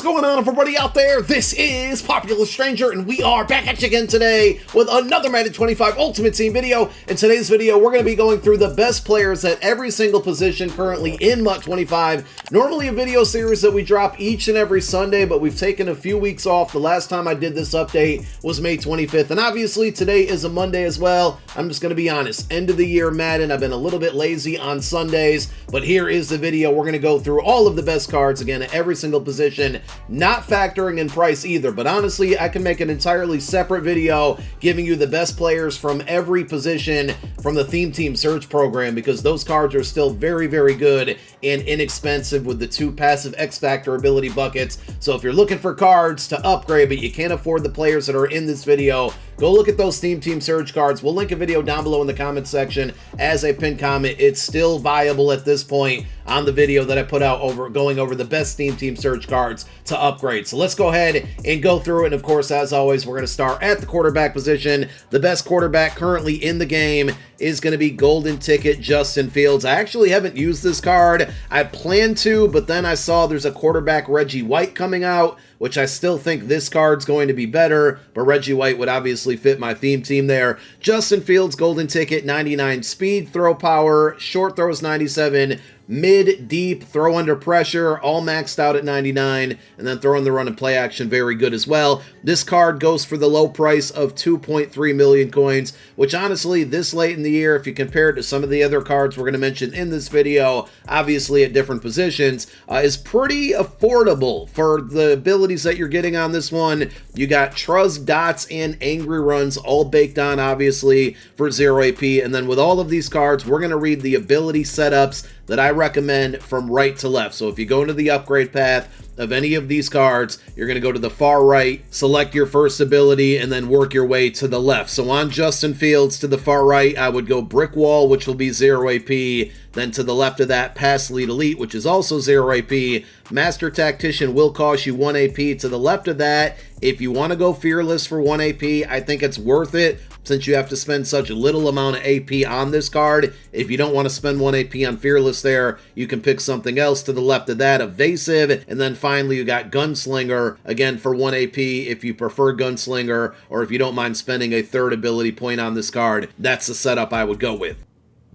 going on, everybody out there? This is Popular Stranger, and we are back at you again today with another Madden 25 Ultimate Team video. In today's video, we're going to be going through the best players at every single position currently in MUT 25. Normally a video series that we drop each and every Sunday, but we've taken a few weeks off. The last time I did this update was May 25th, and obviously today is a Monday as well. I'm just going to be honest, end of the year Madden, I've been a little bit lazy on Sundays, but here is the video. We're going to go through all of the best cards, again, at every single position, not factoring in price either, but honestly, I can make an entirely separate video giving you the best players from every position from the Theme Team Search program, because those cards are still very, very good and inexpensive with the 2 passive X Factor ability buckets. So if you're looking for cards to upgrade, but you can't afford the players that are in this video, go look at those Theme Team Surge cards. We'll link a video down below in the comment section as a pinned comment. It's still viable at this point on the video that I put out going over the best Theme Team Surge cards to upgrade. So let's go ahead and go through it. And of course, as always, we're going to start at the quarterback position. The best quarterback currently in the game is going to be Golden Ticket Justin Fields. I actually haven't used this card. I planned to, but then I saw there's a quarterback Reggie White coming out, which I still think this card's going to be better, but Reggie White would obviously fit my theme team there. Justin Fields, Golden Ticket, 99 speed, throw power, short throws 97, mid, deep, throw under pressure, all maxed out at 99, and then throw in the run and play action, very good as well. This card goes for the low price of 2.3 million coins, which honestly, this late in the year, if you compare it to some of the other cards we're going to mention in this video, obviously at different positions, is pretty affordable for the abilities that you're getting on this one. You got Truz, Dots, and Angry Runs all baked on, obviously, for 0 AP, and then with all of these cards, we're going to read the ability setups that I recommend from right to left. So if you go into the upgrade path of any of these cards, you're going to go to the far right, select your first ability, and then work your way to the left. So on Justin Fields to the far right, I would go Brick Wall, which will be 0 AP. Then to the left of that, Pass Lead Elite, which is also 0 AP. Master Tactician will cost you 1 AP. To the left of that, if you want to go Fearless for 1 AP, I think it's worth it, since you have to spend such a little amount of AP on this card. If you don't want to spend 1 AP on Fearless there, you can pick something else. To the left of that, Evasive, and then finally you got Gunslinger, again for 1 AP if you prefer Gunslinger, or if you don't mind spending a third ability point on this card, that's the setup I would go with.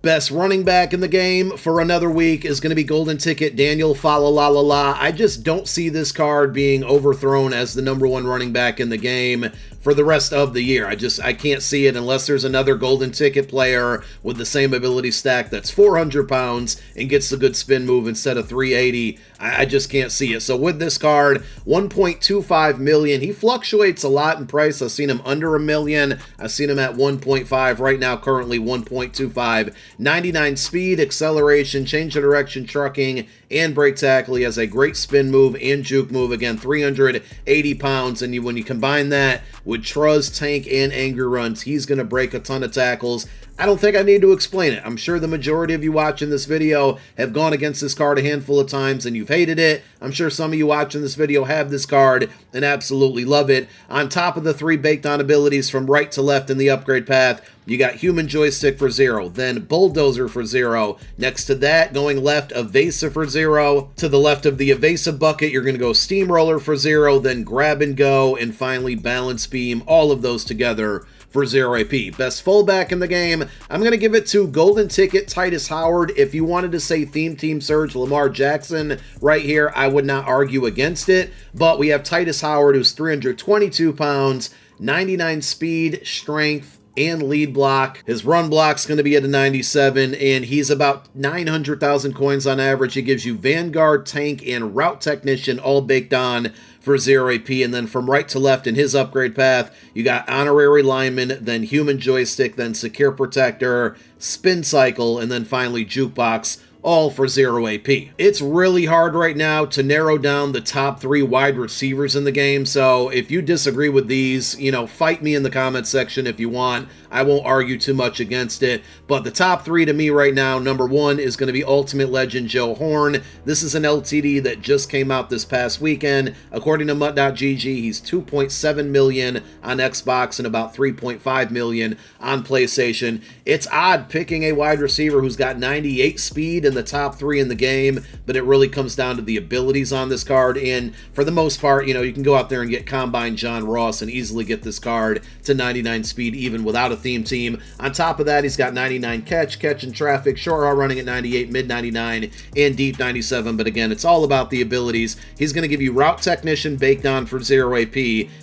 Best running back in the game for another week is going to be Golden Ticket Daniel Falalala. I just don't see this card being overthrown as the #1 running back in the game for the rest of the year. I can't see it unless there's another Golden Ticket player with the same ability stack that's 400 pounds and gets the good spin move instead of 380. I just can't see it. So with this card, 1.25 million. He fluctuates a lot in price. I've seen him under a million. I've seen him at 1.5. Right now, currently 1.25. 99 speed, acceleration, change of direction, trucking, and break tackle. He has a great spin move and juke move. Again, 380 pounds. And when you combine that with Truz, Tank, and Angry Runs, he's going to break a ton of tackles. I don't think I need to explain it. I'm sure the majority of you watching this video have gone against this card a handful of times and you've hated it. I'm sure some of you watching this video have this card and absolutely love it. On top of the 3 baked on abilities from right to left in the upgrade path, you got Human Joystick for 0, then Bulldozer for 0. Next to that, going left, Evasive for 0. To the left of the Evasive bucket, you're going to go Steamroller for 0, then Grab and Go, and finally Balance Beam, all of those together for 0 AP. Best fullback in the game, I'm going to give it to Golden Ticket Titus Howard. If you wanted to say Theme Team Surge Lamar Jackson right here, I would not argue against it, but we have Titus Howard, who's 322 pounds, 99 speed, strength, and lead block. His run block's going to be at a 97, and he's about 900,000 coins on average. He gives you Vanguard, Tank, and Route Technician all baked on for 0 AP. And then from right to left in his upgrade path, you got Honorary Lineman, then Human Joystick, then Secure Protector, Spin Cycle, and then finally Jukebox, all for 0 AP. It's really hard right now to narrow down the top 3 wide receivers in the game, so if you disagree with these, fight me in the comment section if you want. I won't argue too much against it, but the top 3 to me right now, #1 is going to be Ultimate Legend Joe Horn. This is an LTD that just came out this past weekend. According to MUT.GG, he's 2.7 million on Xbox and about 3.5 million on PlayStation. It's odd picking a wide receiver who's got 98 speed in the top 3 in the game, but it really comes down to the abilities on this card. And for the most part, you know, you can go out there and get Combine John Ross and easily get this card to 99 speed even without a theme team. On top of that, he's got 99 catch in traffic, short route running at 98, mid 99, and deep 97. But again, it's all about the abilities. He's going to give you Route Technician baked on for 0 AP,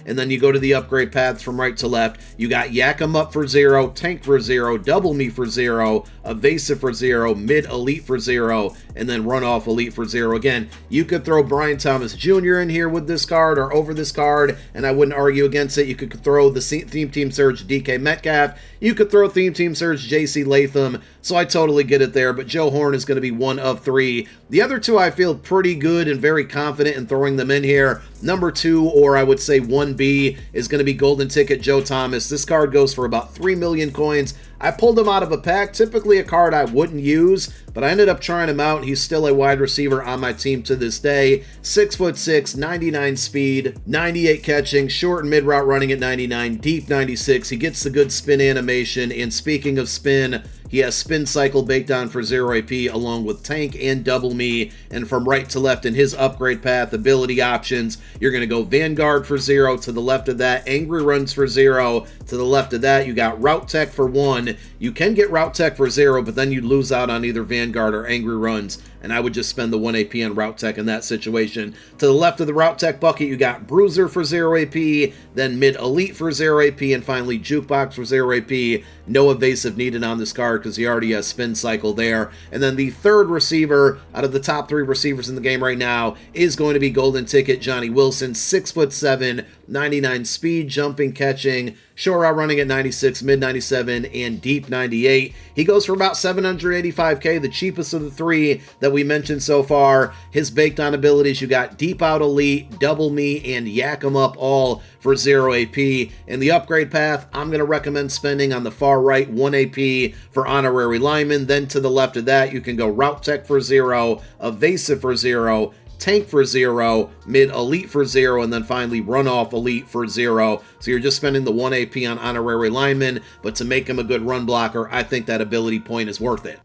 and then you go to the upgrade paths from right to left. You got Yak 'em Up for 0, Tank for 0, Double Me for 0, Evasive for 0, Mid Elite for 0, and then Run Off Elite for 0. Again, you could throw Brian Thomas Jr. in here with this card or over this card, and I wouldn't argue against it. You could throw the Theme Team Surge DK Metcalf. You could throw Theme Team Surge JC Latham, so I totally get it there, but Joe Horn is going to be one of 3. The other 2 I feel pretty good and very confident in throwing them in here. Number 2, or I would say 1B, is going to be Golden Ticket Joe Thomas. This card goes for about 3 million coins. I pulled him out of a pack, typically a card I wouldn't use, but I ended up trying him out. He's still a wide receiver on my team to this day. 6'6", 99 speed, 98 catching, short and mid route running at 99, deep 96. He gets the good spin animation, and speaking of spin, he has Spin Cycle baked on for 0 AP along with Tank and Double Me. And from right to left in his upgrade path, ability options, you're going to go Vanguard for 0. To the left of that, Angry Runs for 0. To the left of that, you got Route Tech for 1. You can get Route Tech for 0, but then you lose out on either Vanguard or Angry Runs. And I would just spend the 1 AP on Route Tech in that situation. To the left of the Route Tech bucket, you got Bruiser for 0 AP, then Mid Elite for 0 AP, and finally Jukebox for 0 AP. No evasive needed on this card because he already has Spin Cycle there. And then the third receiver out of the top 3 receivers in the game right now is going to be Golden Ticket Johnny Wilson, 6'7", 99 speed, jumping, catching, short route running at 96, mid 97, and deep 98. He goes for about 785k, the cheapest of the 3 that we mentioned so far. His baked on abilities, you got Deep Out Elite, Double Me, and Yak 'em Up all for 0 AP. In the upgrade path, I'm going to recommend spending on the far right 1 AP for Honorary Lineman. Then to the left of that, you can go Route Tech for 0, Evasive for 0, Tank for 0, Mid Elite for 0, and then finally Run Off Elite for 0. So you're just spending the 1 AP on Honorary Lineman, but to make him a good run blocker, I think that ability point is worth it.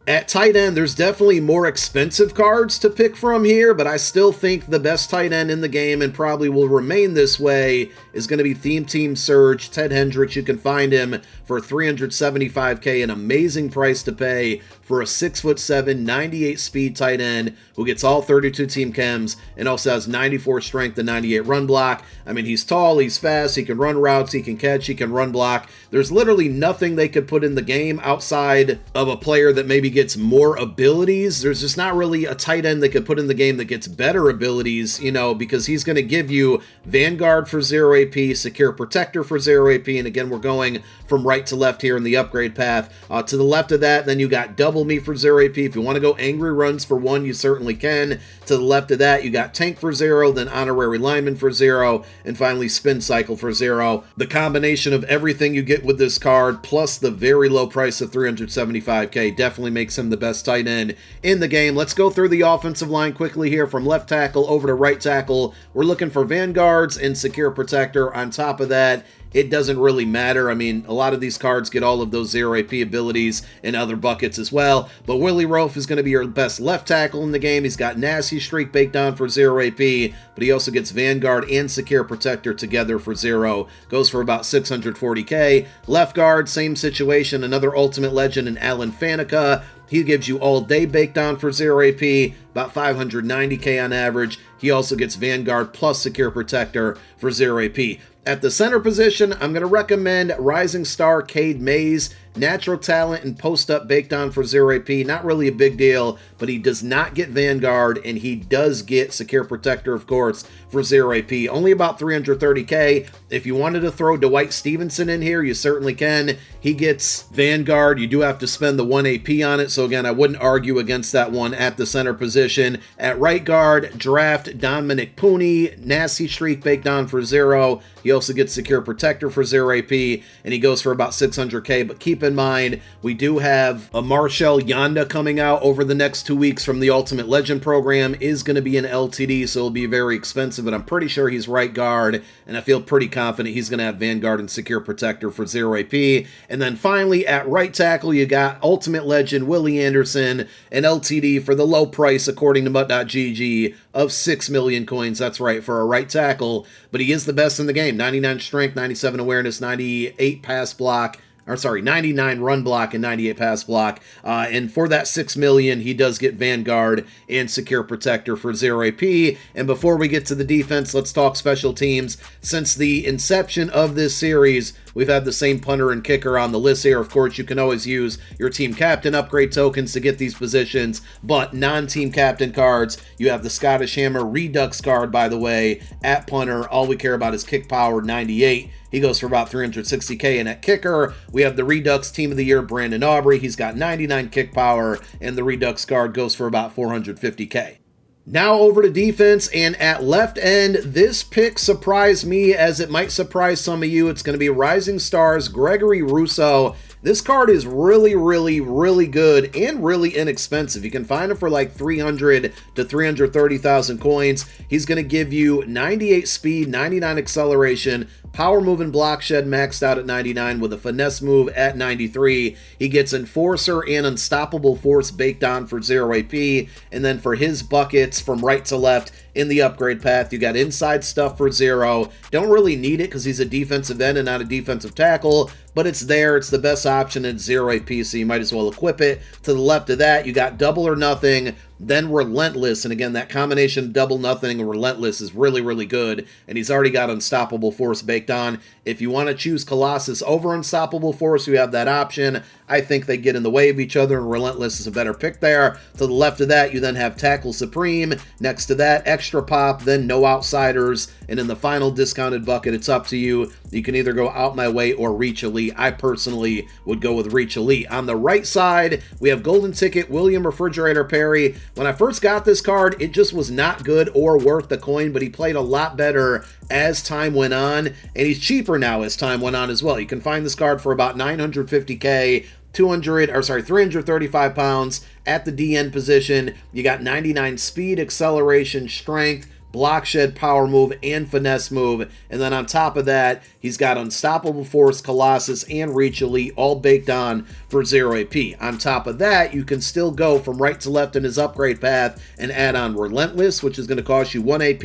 At tight end, there's definitely more expensive cards to pick from here, but I still think the best tight end in the game, and probably will remain this way, is going to be Theme Team Surge, Ted Hendricks. You can find him for 375k, an amazing price to pay for a 6'7", 98 speed tight end who gets all 32 team chems and also has 94 strength and 98 run block. I mean, he's tall, he's fast, he can run routes, he can catch, he can run block. There's literally nothing they could put in the game outside of a player that maybe gets more abilities. There's just not really a tight end they could put in the game that gets better abilities, you know, because he's going to give you Vanguard for 0 AP, Secure Protector for 0 AP, and again, we're going from right to left here in the upgrade path. To the left of that, then you got Double Me for 0 AP. If you want to go Angry Runs for 1, you certainly can. To the left of that, you got Tank for 0, then Honorary Lineman for 0, and finally Spin Cycle for 0. The combination of everything you get with this card, plus the very low price of 375k, definitely makes him the best tight end in the game. Let's go through the offensive line quickly here from left tackle over to right tackle. We're looking for Vanguards and Secure Protector. On top of that, it doesn't really matter. I mean, a lot of these cards get all of those 0 AP abilities in other buckets as well. But Willie Roaf is going to be your best left tackle in the game. He's got Nasty Streak baked on for 0 AP, but he also gets Vanguard and Secure Protector together for 0. Goes for about 640k. Left guard, same situation. Another Ultimate Legend in Alan Faneca. He gives you All Day baked on for 0 AP, about 590k on average. He also gets Vanguard plus Secure Protector for 0 AP. At the center position, I'm going to recommend Rising Star Cade Mays. Natural talent and post-up baked on for 0 AP. Not really a big deal, but he does not get Vanguard, and he does get Secure Protector, of course, for 0 AP. Only about 330k. If you wanted to throw Dwight Stevenson in here, you certainly can. He gets Vanguard. You do have to spend the 1 AP on it, so again, I wouldn't argue against that one at the center position. position. At right guard, draft Dominic Pooney, nasty streak baked on for 0. He also gets secure protector for 0 AP, and he goes for about 600k. But keep in mind, we do have a Marshall Yanda coming out over the next 2 weeks from the Ultimate Legend program. Is going to be an LTD, so it'll be very expensive, but I'm pretty sure he's right guard, and I feel pretty confident he's going to have Vanguard and secure protector for 0 AP. And then finally, at right tackle, you got Ultimate Legend Willie Anderson, an LTD for the low price, according to MUT.gg, of 6 million coins. That's right, for a right tackle, but he is the best in the game. 99 strength, 97 awareness, 98 pass block, 99 run block and 98 pass block. And for that 6 million, he does get Vanguard and secure protector for 0 AP. And before we get to the defense, let's talk special teams. Since the inception of this series, we've had the same punter and kicker on the list here. Of course, you can always use your team captain upgrade tokens to get these positions, but non-team captain cards, you have the Scottish Hammer Redux card, by the way, at punter. All we care about is kick power, 98. He goes for about 360k. And at kicker, we have the Redux Team of the Year, Brandon Aubrey. He's got 99 kick power, and the Redux card goes for about 450k. Now over to defense, and at left end, this pick surprised me as it might surprise some of you. It's going to be Rising Stars Gregory Rousseau. This card is really, really, really good and really inexpensive. You can find it for like 300 to 330,000 coins. He's going to give you 98 speed, 99 acceleration, power move and block shed maxed out at 99 with a finesse move at 93. He gets Enforcer and Unstoppable Force baked on for 0 AP. And then for his buckets from right to left in the upgrade path, you got inside stuff for 0. Don't really need it because he's a defensive end and not a defensive tackle, but it's there. It's the best option at 0 AP, so you might as well equip it. To the left of that, you got Double or Nothing, then Relentless, and again, that combination of Double Nothing and Relentless is really, really good, and he's already got Unstoppable Force baked on. If you want to choose Colossus over Unstoppable Force, you have that option. I think they get in the way of each other, and Relentless is a better pick there. To the left of that, you then have Tackle Supreme. Next to that, Extra Pop, then No Outsiders, and in the final discounted bucket, it's up to you. You can either go Out My Way or Reach Elite. I personally would go with Reach Elite. On the right side, we have Golden Ticket, William Refrigerator Perry. When I first got this card, it just was not good or worth the coin, but he played a lot better as time went on, and he's cheaper now as time went on as well. You can find this card for about 950k, 335 pounds at the DN position. You got 99 speed, acceleration, strength, block shed, power move, and finesse move. And then on top of that, he's got Unstoppable Force, Colossus, and Reach Elite all baked on for 0 AP. On top of that, you can still go from right to left in his upgrade path and add on Relentless, which is going to cost you 1 AP.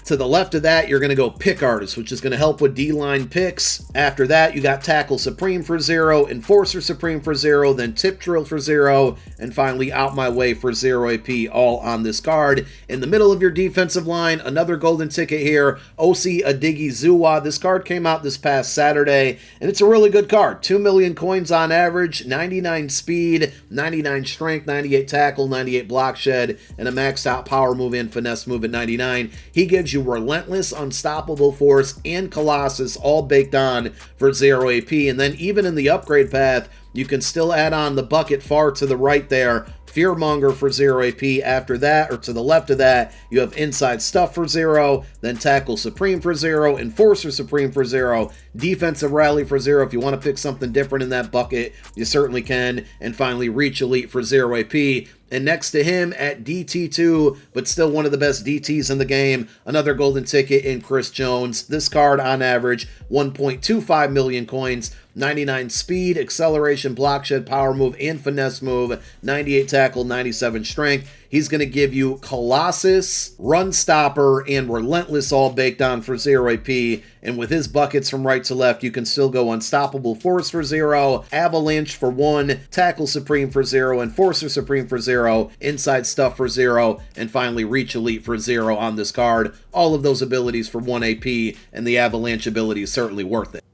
To the left of that, you're going to go Pick Artist, which is going to help with D-line picks. After that, you got Tackle Supreme for 0, Enforcer Supreme for 0, then Tip Drill for 0, and finally Out My Way for 0 AP, all on this card. In the middle of your defensive line, another golden ticket here, Osi Odighizuwa. This card came out this past Saturday, and it's a really good card. 2 million coins on average, 99 speed, 99 strength, 98 tackle, 98 block shed, and a maxed out power move and finesse move at 99. He gives you Relentless, Unstoppable Force, and Colossus all baked on for 0 AP. And then even in the upgrade path, you can still add on the bucket far to the right there, Fearmonger for 0 AP. After that, or to the left of that, you have Inside Stuff for 0, then Tackle Supreme for 0, Enforcer Supreme for 0, Defensive Rally for 0. If you want to pick something different in that bucket, you certainly can. And finally, Reach Elite for 0 AP. And next to him at DT2, but still one of the best DTs in the game, another golden ticket in Chris Jones. This card, on average, 1.25 million coins, 99 speed, acceleration, block shed, power move, and finesse move, 98 tackle, 97 strength. He's going to give you Colossus, Run Stopper, and Relentless all baked on for 0 AP. And with his buckets from right to left, you can still go Unstoppable Force for 0, Avalanche for 1, Tackle Supreme for 0, Enforcer Supreme for 0, Inside Stuff for 0, and finally Reach Elite for 0 on this card. All of those abilities for 1 AP, and the Avalanche ability is certainly worth it.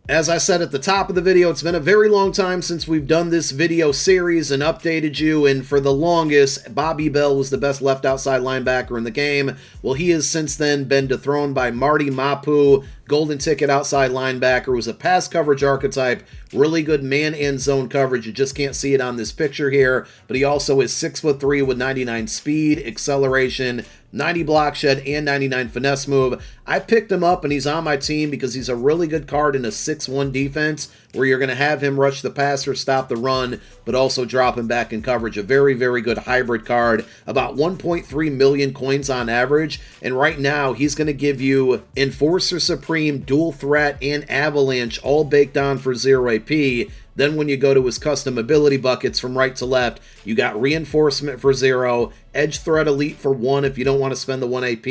As I said at the top of the video, it's been a very long time since we've done this video series and updated you, and for the longest, Bobby Bell was the best left outside linebacker in the game. Well, he has since then been dethroned by Marty Mapu, golden ticket outside linebacker, who's a pass coverage archetype, really good man and zone coverage. You just can't see it on this picture here, but he also is 6'3" with 99 speed, acceleration, 90 block shed, and 99 finesse move. I picked him up and he's on my team because he's a really good card in a 6-1 defense where you're going to have him rush the passer, stop the run, but also drop him back in coverage. A very, very good hybrid card, about 1.3 million coins on average, and right now he's going to give you Enforcer Supreme, Dual Threat, and Avalanche all baked on for 0 AP. Then when you go to his custom ability buckets from right to left, you got Reinforcement for 0, Edge Threat Elite for 1. If you don't want to spend the 1 AP,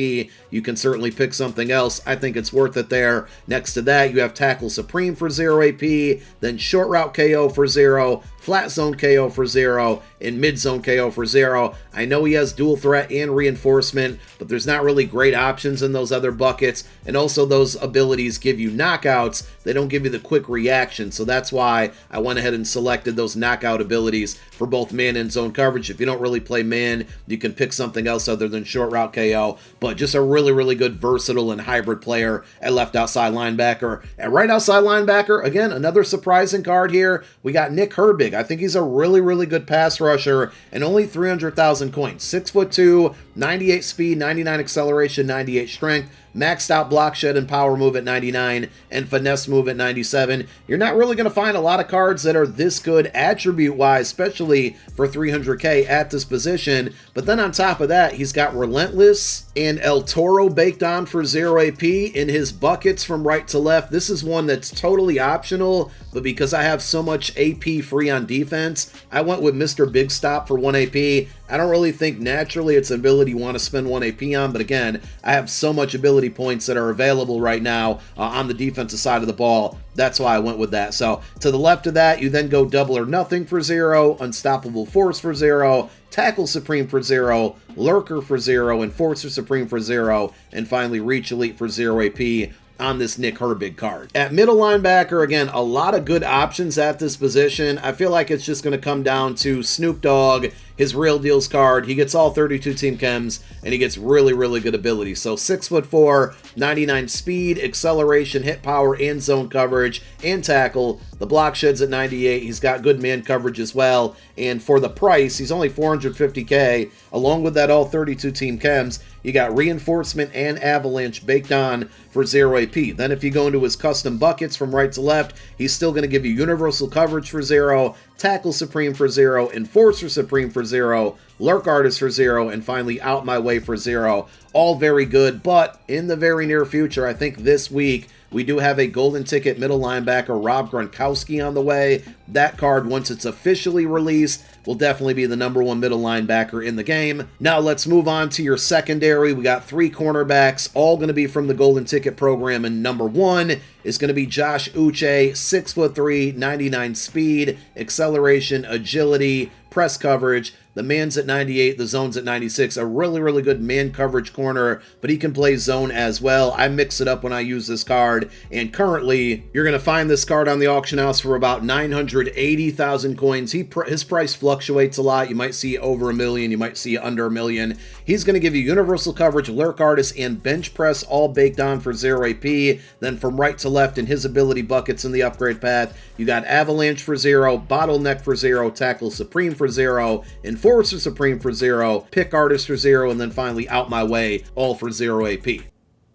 you can certainly pick something else. I think it's worth it there. Next to that, you have Tackle Supreme for 0 AP, then Short Route KO for 0, Flat Zone KO for 0, and Mid Zone KO for 0. I know he has Dual Threat and Reinforcement, but there's not really great options in those other buckets, and also those abilities give you knockouts. They don't give you the quick reaction, so that's why I went ahead and selected those knockout abilities for both man and zone coverage. If you don't really play man, you can pick something else other than Short Route KO, but just a really, really good versatile and hybrid player at left outside linebacker. At right outside linebacker, again, another surprising card here. We got Nick Herbig. I think he's a really, really good pass rusher and only 300,000 coins. 6'2", 98 speed, 99 acceleration, 98 strength, maxed out block shed and power move at 99, and finesse move at 97. You're not really going to find a lot of cards that are this good attribute-wise, especially for 300K at this position. But then on top of that, he's got Relentless and El Toro baked on for 0 AP in his buckets from right to left. This is one that's totally optional, but because I have so much AP free on defense, I went with Mr. Big Stop for 1 AP. I don't really think naturally it's an ability you want to spend 1 AP on, but again, I have so much ability points that are available right now on the defensive side of the ball. That's why I went with that. So to the left of that, you then go Double or Nothing for 0, Unstoppable Force for 0, Tackle Supreme for 0, Lurker for 0, Enforcer Supreme for 0, and finally Reach Elite for 0 AP on this Nick Herbig card. At middle linebacker, again, a lot of good options at this position. I feel like it's just going to come down to Snoop Dogg, his Real Deals card. He gets all 32 team chems, and he gets really, really good ability. So 6'4", 99 speed, acceleration, hit power, and zone coverage, and tackle. The block shed's at 98. He's got good man coverage as well. And for the price, he's only 450K. Along with that all 32 team chems, you got Reinforcement and Avalanche baked on for 0 AP. Then if you go into his custom buckets from right to left, he's still going to give you Universal Coverage for 0, Tackle Supreme for 0, Enforcer Supreme for 0, Lurk Artist for 0, and finally Out My Way for 0. All very good, but in the very near future, I think this week, we do have a golden ticket middle linebacker, Rob Gronkowski, on the way. That card, once it's officially released, will definitely be the #1 middle linebacker in the game. Now let's move on to your secondary. We got 3 cornerbacks, all going to be from the golden ticket program, and #1 is going to be Josh Uche, 6'3", 99 speed, acceleration, agility, press coverage. The man's at 98, the zone's at 96. A really, really good man coverage corner, but he can play zone as well. I mix it up when I use this card, and currently, you're going to find this card on the auction house for about 980,000 coins. His price fluctuates a lot. You might see over $1 million, you might see under $1 million. He's going to give you Universal Coverage, Lurk Artist, and Bench Press all baked on for 0 AP. Then from right to left in his ability buckets in the upgrade path, you got Avalanche for 0, Bottleneck for 0, Tackle Supreme for 0, Enforcer Supreme for 0, Pick Artist for 0, and then finally Out My Way, all for 0 AP.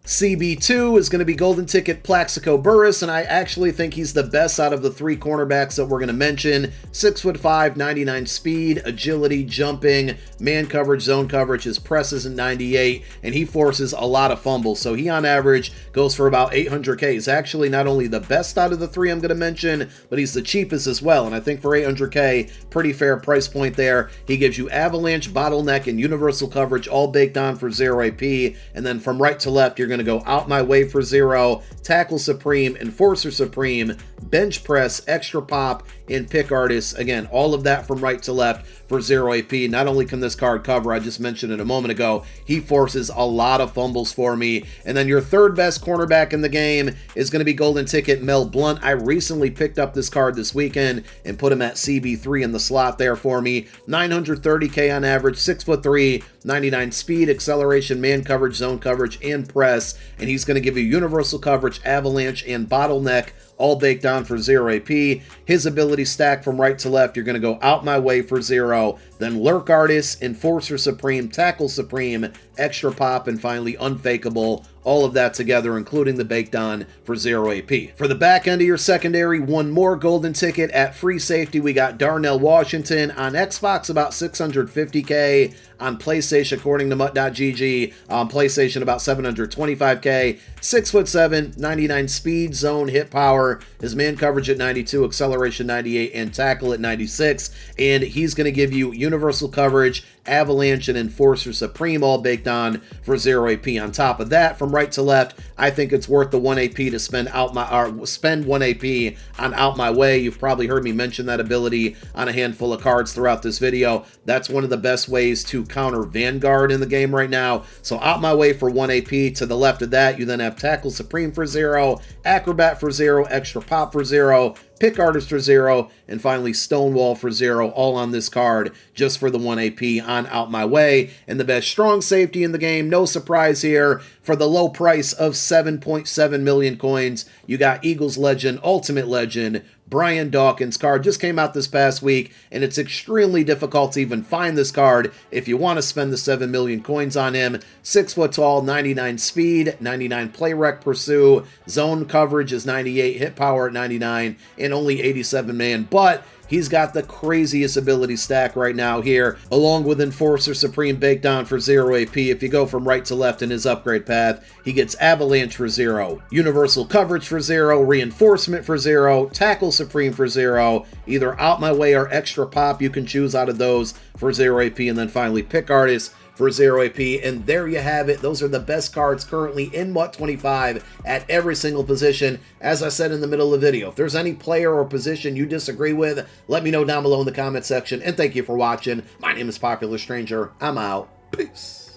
CB2 is going to be golden ticket Plaxico Burress, and I actually think he's the best out of the 3 cornerbacks that we're going to mention. 6'5", 99 speed, agility, jumping, man coverage, zone coverage. His press is at 98, and he forces a lot of fumbles. So he on average goes for about 800K. He's actually not only the best out of the 3 I'm going to mention, but he's the cheapest as well. And I think for 800K, pretty fair price point there. He gives you Avalanche, Bottleneck, and Universal Coverage all baked on for 0 AP. And then from right to left, you're going to go Out My Way for 0, Tackle Supreme, Enforcer Supreme, Bench Press, Extra Pop, and Pick Artist. Again, all of that from right to left for 0 AP. Not only can this card cover, I just mentioned it a moment ago, he forces a lot of fumbles for me. And then your third best cornerback in the game is going to be golden ticket Mel Blount. I recently picked up this card this weekend and put him at CB3 in the slot there for me. 930K on average, 6'3", 99 speed, acceleration, man coverage, zone coverage, and press. And he's going to give you universal coverage, avalanche, and bottleneck, all baked on for 0 AP. His ability stack from right to left, you're going to go out my way for 0, then Lurk Artist, Enforcer Supreme, Tackle Supreme, Extra Pop, and finally Unfakeable. All of that together, including the baked on for 0 AP. For the back end of your secondary, one more golden ticket at free safety. We got Darnell Washington. On Xbox, about 650K. On PlayStation, according to MUT.gg, on PlayStation, about 725K. 6'7", 99 speed, zone, hit power. His man coverage at 92, acceleration 98, and tackle at 96. And he's going to give you universal coverage, avalanche, and Enforcer Supreme, all baked on for 0 AP. On top of that, from right to left, I think it's worth the 1 AP to spend 1 AP on Out My Way. You've probably heard me mention that ability on a handful of cards throughout this video. That's one of the best ways to counter Vanguard in the game right now. So Out My Way for 1 AP. To the left of that, you then have Tackle Supreme for 0, Acrobat for 0, Extra Pop for 0, Pick Artist for 0, and finally Stonewall for 0, all on this card just for the 1 AP on Out My Way. And the best strong safety in the game, no surprise here, for the low price of 7.7 million coins, you got Eagles legend, Ultimate Legend, Brian Dawkins card. Just came out this past week, and it's extremely difficult to even find this card if you want to spend the 7 million coins on him. 6 foot tall, 99 speed, 99 play rec pursue, zone coverage is 98, hit power at 99, and only 87 man. But he's got the craziest ability stack right now here, along with Enforcer Supreme baked on for 0 AP. If you go from right to left in his upgrade path, he gets Avalanche for 0, Universal Coverage for 0, Reinforcement for 0, Tackle Supreme for 0, either Out My Way or Extra Pop, you can choose out of those for 0 AP, and then finally Pick Artist for 0 AP. And there you have it. Those are the best cards currently in MUT 25 at every single position. As I said in the middle of the video, if there's any player or position you disagree with, let me know down below in the comment section. And thank you for watching. My name is Popular Stranger. I'm out. Peace.